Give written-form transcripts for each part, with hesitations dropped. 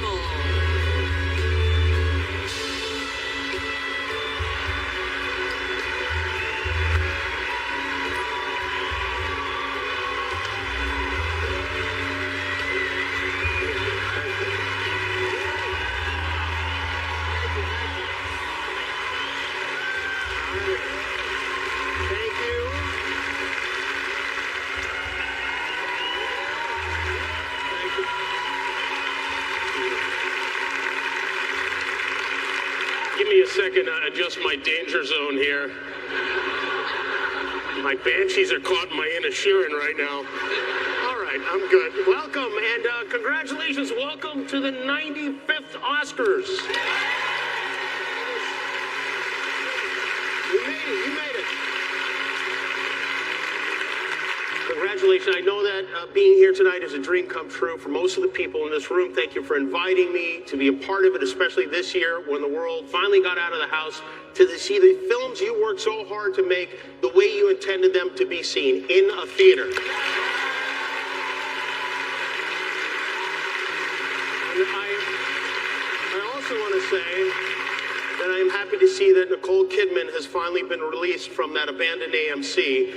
Kimmel. Give me a second to adjust my danger zone here. My banshees are caught in my inner shearing right now. All right, I'm good. Welcome and congratulations. Welcome to the 95th Oscars. You made it. You made it. Congratulations. I know that being here tonight is a dream come true for most of the people in this room. Thank you for inviting me to be a part of it, especially this year when the world finally got out of the house to see the films you worked so hard to make the way you intended them to be seen, in a theater. And I also want to say that I am happy to see that Nicole Kidman has finally been released from that abandoned AMC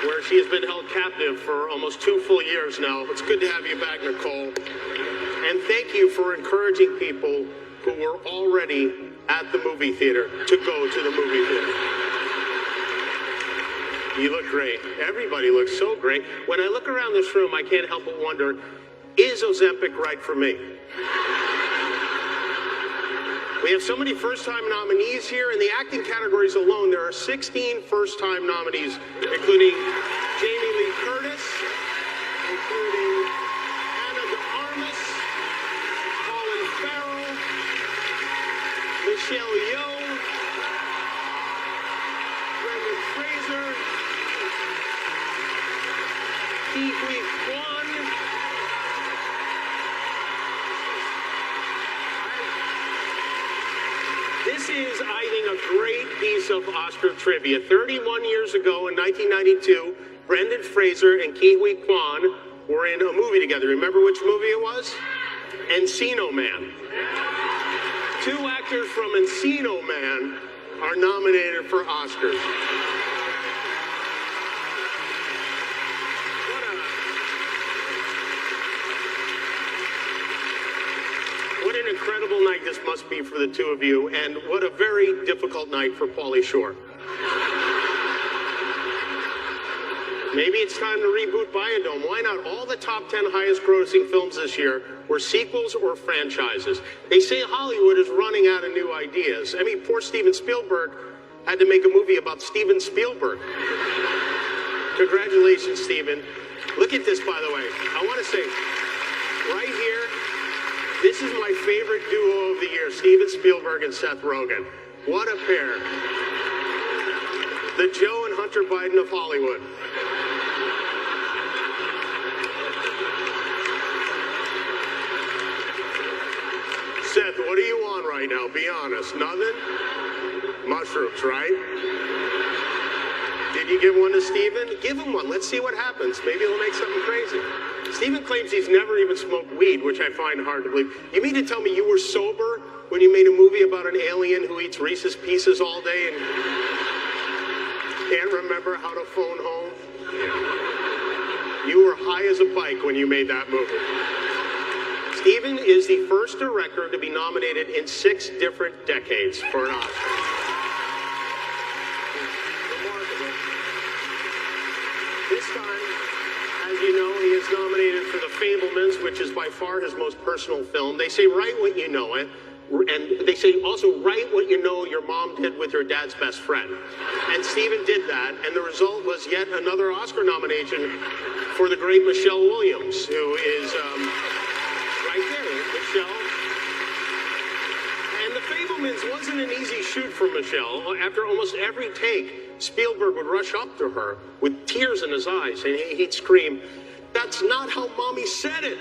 where she has been held captive for almost 2 full years now. It's good to have you back, Nicole. And thank you for encouraging people who were already at the movie theater to go to the movie theater. You look great. Everybody looks so great. When I look around this room, I can't help but wonder, is Ozempic right for me? We have so many first-time nominees here. In the acting categories alone, there are 16 first-time nominees, including Jamie Lee Curtis, including Anna de Armas, Colin Farrell, Michelle Yeoh, Brendan Fraser, Ki Huy Kwan. This is, I think, a great piece of Oscar trivia. 31 years ago, in 1992, Brendan Fraser and Ki Huy Kwan were in a movie together. Remember which movie it was? Encino Man. 2 actors from Encino Man are nominated for Oscars. What an incredible night this must be for the 2 of you, and what a very difficult night for Pauly Shore. Maybe it's time to reboot Biodome. Why not? All the top 10 highest grossing films this year were sequels or franchises. They say Hollywood is running out of new ideas. I mean, poor Steven Spielberg had to make a movie about Steven Spielberg. Congratulations, Steven. Look at this, by the way. I want to say, right here, this is my favorite duo of the year, Steven Spielberg and Seth Rogen. What a pair. The Joe and Hunter Biden of Hollywood. Seth, what are you on right now? Be honest. Nothing? Mushrooms, right? Did you give one to Steven? Give him one. Let's see what happens. Maybe he'll make something crazy. Steven claims he's never even smoked weed, which I find hard to believe. You mean to tell me you were sober when you made a movie about an alien who eats Reese's Pieces all day and can't remember how to phone home? You were high as a bike when you made that movie. Steven is the first director to be nominated in 6 different decades for an Oscar. Remarkable. This time, as you know, he is nominated for The Fabelmans, which is by far his most personal film. They say write what you know it, and they say also write what you know your mom did with your dad's best friend. And Steven did that, and the result was yet another Oscar nomination for the great Michelle Williams, who is right there, Michelle. And The Fabelmans wasn't an easy shoot for Michelle. After almost every take, Spielberg would rush up to her with tears in his eyes, and he'd scream, "That's not how Mommy said it."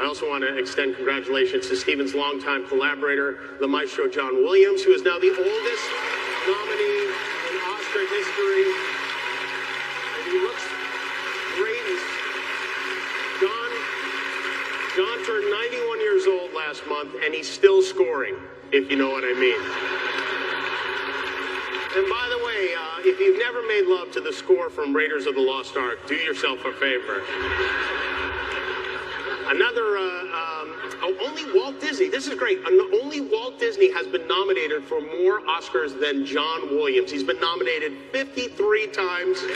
I also want to extend congratulations to Steven's longtime collaborator, the maestro John Williams, who is now the oldest nominee in Oscar history. And he looks great. turned 91 years old last month, and he's still scoring, if you know what I mean. And by the way, if you've never made love to the score from Raiders of the Lost Ark, do yourself a favor. Only Walt Disney, this is great, only Walt Disney has been nominated for more Oscars than John Williams. He's been nominated 53 times, and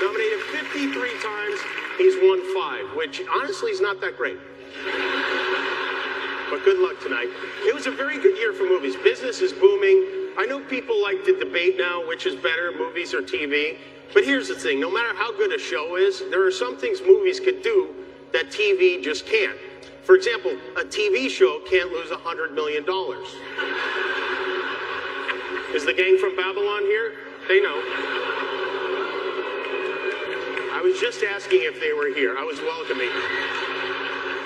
nominated 53 times, he's won 5, which honestly is not that great. But good luck tonight. It was a very good year for movies. Business is booming. I know people like to debate now which is better, movies or TV. But here's the thing, no matter how good a show is, there are some things movies could do that TV just can't. For example, a TV show can't lose $100 million. Is the gang from Babylon here? They know. I was just asking if they were here. I was welcoming.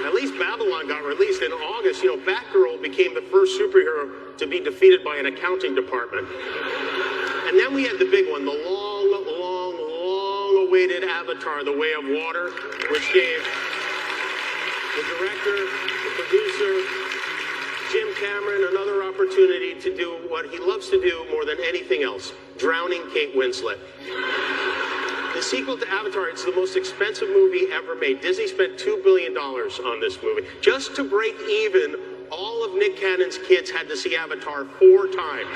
At least Babylon got released in August. You know, Batgirl became the first superhero to be defeated by an accounting department. And then we had the big one, the long-awaited Avatar, The Way of Water, which gave the director, the producer, Jim Cameron, another opportunity to do what he loves to do more than anything else, drowning Kate Winslet. The sequel to Avatar, it's the most expensive movie ever made. Disney spent $2 billion on this movie. Just to break even, all of Nick Cannon's kids had to see Avatar 4 times.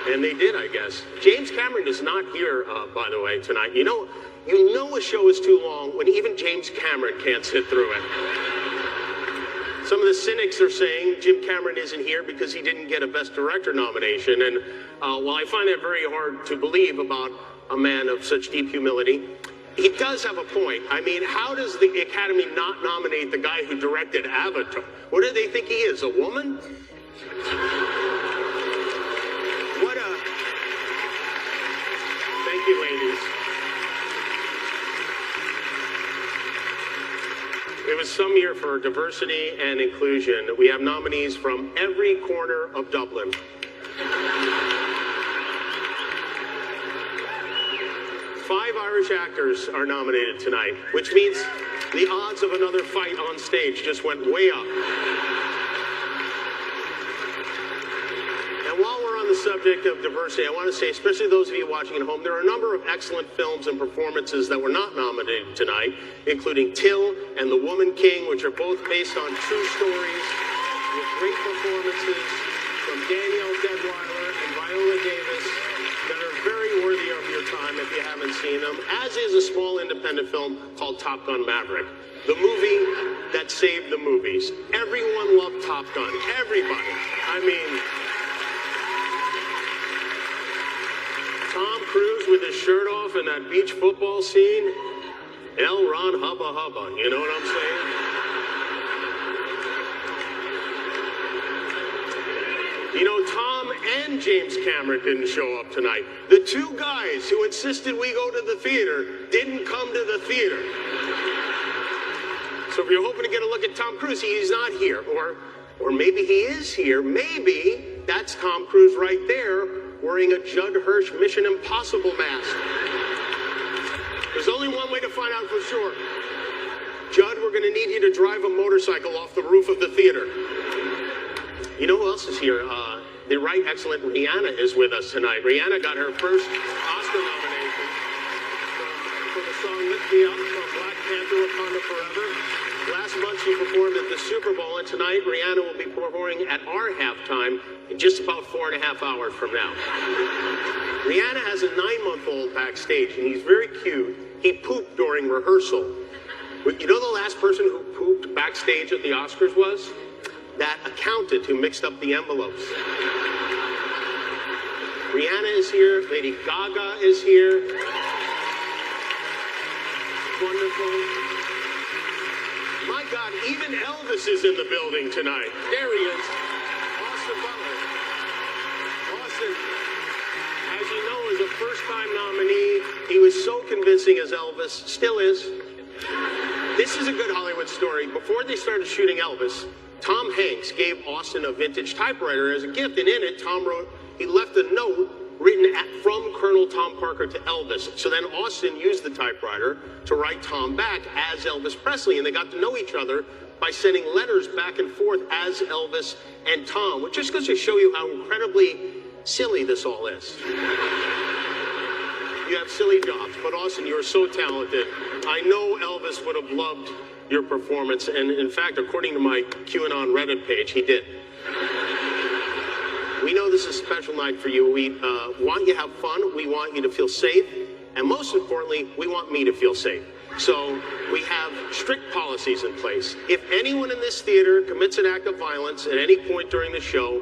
And they did, I guess. James Cameron is not here, by the way, tonight. You know a show is too long when even James Cameron can't sit through it. Some of the cynics are saying Jim Cameron isn't here because he didn't get a Best Director nomination. And while I find that very hard to believe about a man of such deep humility, he does have a point. I mean, how does the Academy not nominate the guy who directed Avatar? What do they think he is, a woman? Thank you, ladies. It was some year for diversity and inclusion. We have nominees from every corner of Dublin. 5 Irish actors are nominated tonight, which means the odds of another fight on stage just went way up. And while we're on the subject of diversity, I want to say, especially those of you watching at home, there are a number of excellent films and performances that were not nominated tonight, including Till and The Woman King, which are both based on true stories with great performances from Danielle Deadwyler and Viola Davis that are very worthy of your time if you haven't seen them, as is a small independent film called Top Gun Maverick, the movie that saved the movies. Everyone loved Top Gun. Everybody. I mean, Tom Cruise with his shirt off in that beach football scene. L. Ron Hubba Hubba, you know what I'm saying? You know, Tom and James Cameron didn't show up tonight. The 2 guys who insisted we go to the theater didn't come to the theater. So if you're hoping to get a look at Tom Cruise, he's not here. Or maybe he is here. Maybe that's Tom Cruise right there, wearing a Judd Hirsch Mission Impossible mask. There's only one way to find out for sure. Judd, we're going to need you to drive a motorcycle off the roof of the theater. You know who else is here? The right excellent Rihanna is with us tonight. Rihanna got her first Oscar nomination for the song Lift Me Up from Black Panther Wakanda Forever. Last month she performed at the Super Bowl, and tonight Rihanna will be performing at our halftime in just about 4.5 hours from now. Rihanna has a 9-month-old backstage, and he's very cute. He pooped during rehearsal. You know the last person who pooped backstage at the Oscars was? That accountant who mixed up the envelopes. Rihanna is here. Lady Gaga is here. Wonderful. My God, even Elvis is in the building tonight. There he is. Austin Butler. Austin, as you know, is a first-time nominee. He was so convincing as Elvis, still is. This is a good Hollywood story. Before they started shooting Elvis, Tom Hanks gave Austin a vintage typewriter as a gift, and in it, Tom wrote, he left a note written from Colonel Tom Parker to Elvis. So then Austin used the typewriter to write Tom back as Elvis Presley, and they got to know each other by sending letters back and forth as Elvis and Tom, which just goes to show you how incredibly silly this all is. You have silly jobs, but Austin, you are so talented. I know Elvis would have loved your performance, and in fact, according to my QAnon Reddit page, he did. We know this is a special night for you. We want you to have fun. We want you to feel safe. And most importantly, we want me to feel safe. So we have strict policies in place. If anyone in this theater commits an act of violence at any point during the show,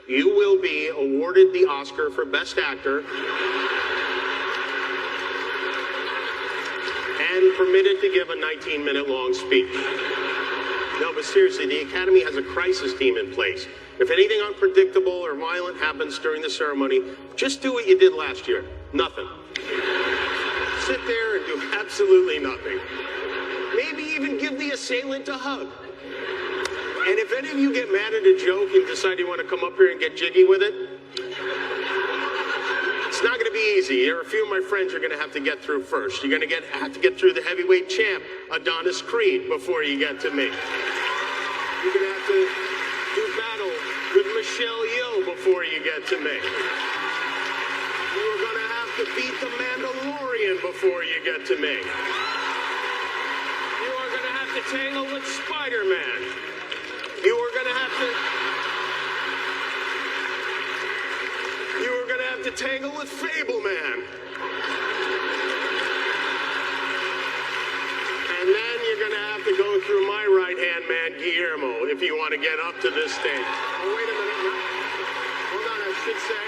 you will be awarded the Oscar for Best Actor and permitted to give a 19-minute long speech. No, but seriously, the Academy has a crisis team in place. If anything unpredictable or violent happens during the ceremony, just do what you did last year. Nothing. Sit there and do absolutely nothing. Maybe even give the assailant a hug. And if any of you get mad at a joke and decide you want to come up here and get jiggy with it, it's not going to be easy. There are a few of my friends you're going to have to get through first. You're going to have to get through the heavyweight champ, Adonis Creed, before you get to me. You're going to have to do battle with Michelle Yeoh before you get to me. You are going to have to beat the Mandalorian before you get to me. You are going to have to tangle with Spider-Man. You are going to have to tangle with Fableman. And then you're going to have to go through my right-hand man, Guillermo, if you want to get up to this stage. Oh, wait a minute. Hold on, I should say.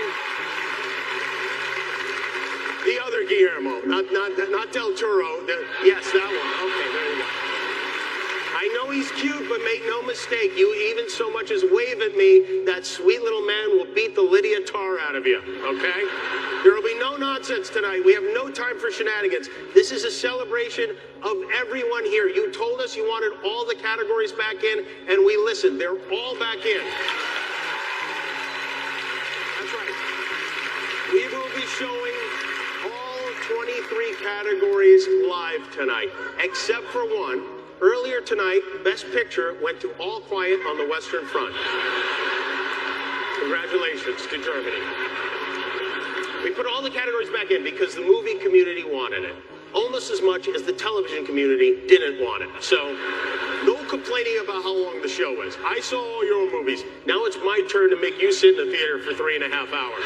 The other Guillermo, not Del Toro. Yes, that one. Okay, there you go. I know he's cute, but make no mistake, you even so much as wave at me, that sweet little man will beat the Lydia tar out of you, okay? There will be no nonsense tonight. We have no time for shenanigans. This is a celebration of everyone here. You told us you wanted all the categories back in, and we listened. They're all back in. That's right. We will be showing all 23 categories live tonight, except for one. Earlier tonight, Best Picture went to All Quiet on the Western Front. Congratulations to Germany. We put all the categories back in because the movie community wanted it, almost as much as the television community didn't want it. So, no complaining about how long the show is. I saw all your movies. Now it's my turn to make you sit in the theater for 3.5 hours.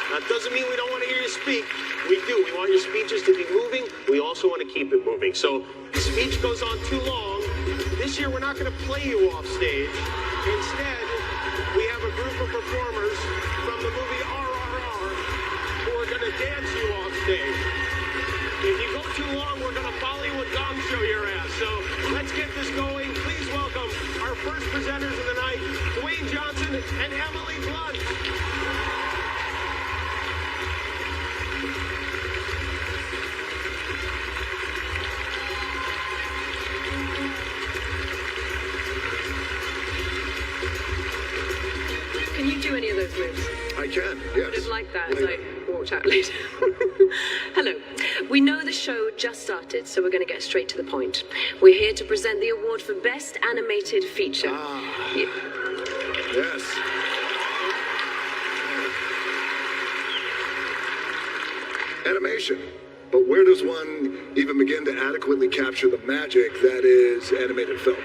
That doesn't mean we don't want to hear you speak. We do. We want your speeches to be moving. We also want to keep it moving. So the speech goes on too long. This year, we're not going to play you off stage. Instead, we have a group of performers from the movie RRR who are going to dance you off stage. If you go too long, we're going to Bollywood gong show your ass. So let's get this going. Please welcome our first presenters of the night, Dwayne Johnson and Emily Blunt. Can you do any of those moves? I can, yes. I didn't like that as I walked out later. Hello. We know the show just started, so we're going to get straight to the point. We're here to present the award for Best Animated Feature. Yes. Animation. But where does one even begin to adequately capture the magic that is animated film?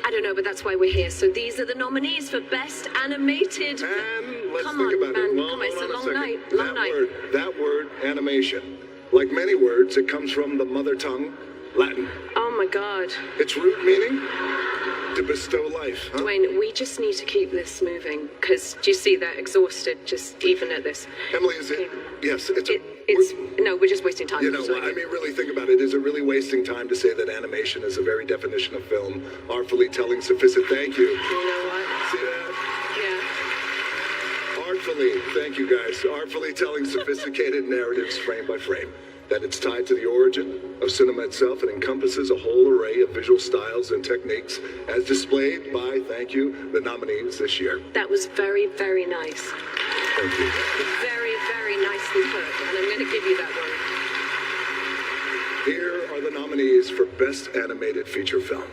I don't know, but that's why we're here. So these are the nominees for Best Animated. And let's Come think on, about man. it. Well, Come on, it's a hold on long second. night. Long night. That word, animation. Like many words, it comes from the mother tongue, Latin. Oh my God. Its root meaning? To bestow life. Huh? Dwayne, we just need to keep this moving, because do you see they're exhausted just even at this? Emily, is it? Yes, No, we're just wasting time. You know, I mean, really think about it. Is it really wasting time to say that animation is the very definition of film, artfully telling sophisticated? Thank you. You know what? See that? Yeah. Artfully, thank you guys. Artfully telling sophisticated narratives frame by frame. That it's tied to the origin of cinema itself and encompasses a whole array of visual styles and techniques as displayed by, thank you, the nominees this year. That was very, very nice. Thank you. Very, very nicely put, and I'm going to give you that one. Here are the nominees for Best Animated Feature Film.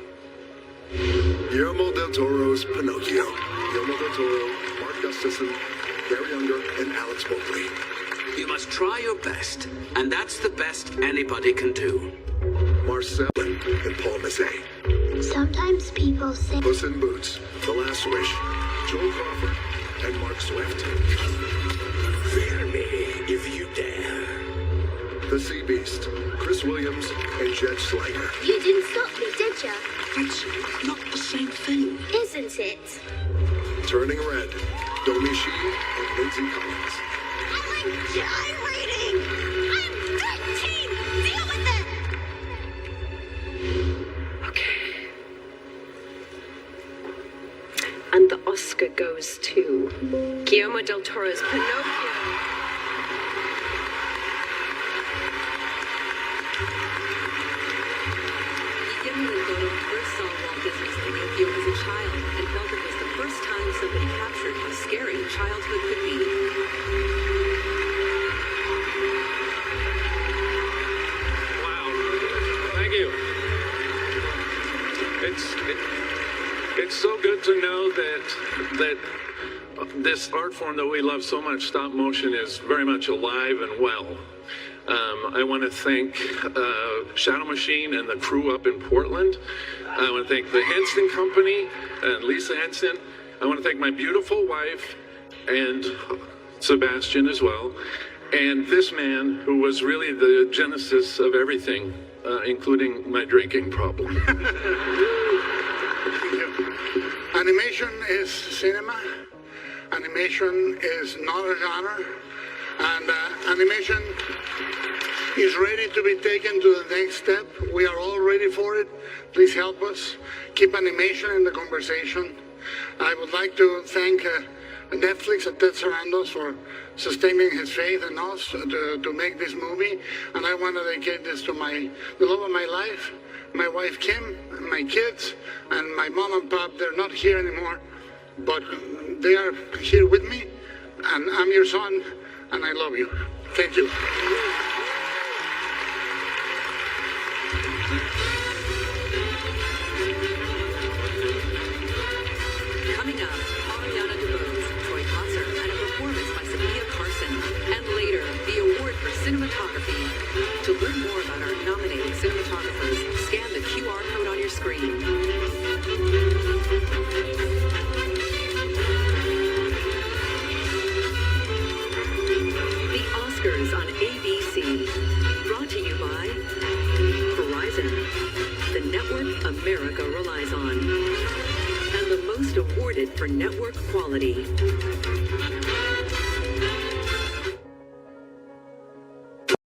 Guillermo del Toro's Pinocchio. Guillermo del Toro, Mark Gustafson, Gary Unger, and Alex Mobley. You must try your best, and that's the best anybody can do. Marcel and Paul Mazzei. Sometimes people say Puss in Boots, The Last Wish, Joel Crawford, and Mark Swift. Fear me if you dare. The Sea Beast, Chris Williams, and Jet Schleicher. you didn't stop me, did ya? It's not the same thing. Isn't it? Turning Red, Domi Shi, and Lindsay Collins. I'm like gyrating! I'm 15! Deal with it! Okay. And the Oscar goes to Guillermo del Toro's Pinocchio. Guillermo del Toro first saw Walt Disney's Pinocchio as a child and felt it was the first time somebody captured how scary childhood could be. Wow. Thank you. It's so good to know that this art form that we love so much, stop motion, is very much alive and well. I want to thank Shadow Machine and the crew up in Portland. I want to thank the Henson Company and Lisa Henson. I want to thank my beautiful wife and Sebastian as well. And this man who was really the genesis of everything, including my drinking problem. Animation is cinema. Animation is not a genre. And animation is ready to be taken to the next step. We are all ready for it. Please help us. Keep animation in the conversation. I would like to thank Netflix and Ted Sarandos for sustaining his faith in us to make this movie. And I want to dedicate this to the love of my life, my wife Kim, my kids, and my mom and pop. They're not here anymore, but they are here with me. And I'm your son, and I love you. Thank you. Coming up, Ariana DeBose, Troy Kotzer, and a performance by Sofia Carson. And later, the award for cinematography. To learn more about our nominated cinematographers, scan the QR code on your screen. The Oscars on ABC. Brought to you by Verizon, the network America relies on. And the most awarded for network quality.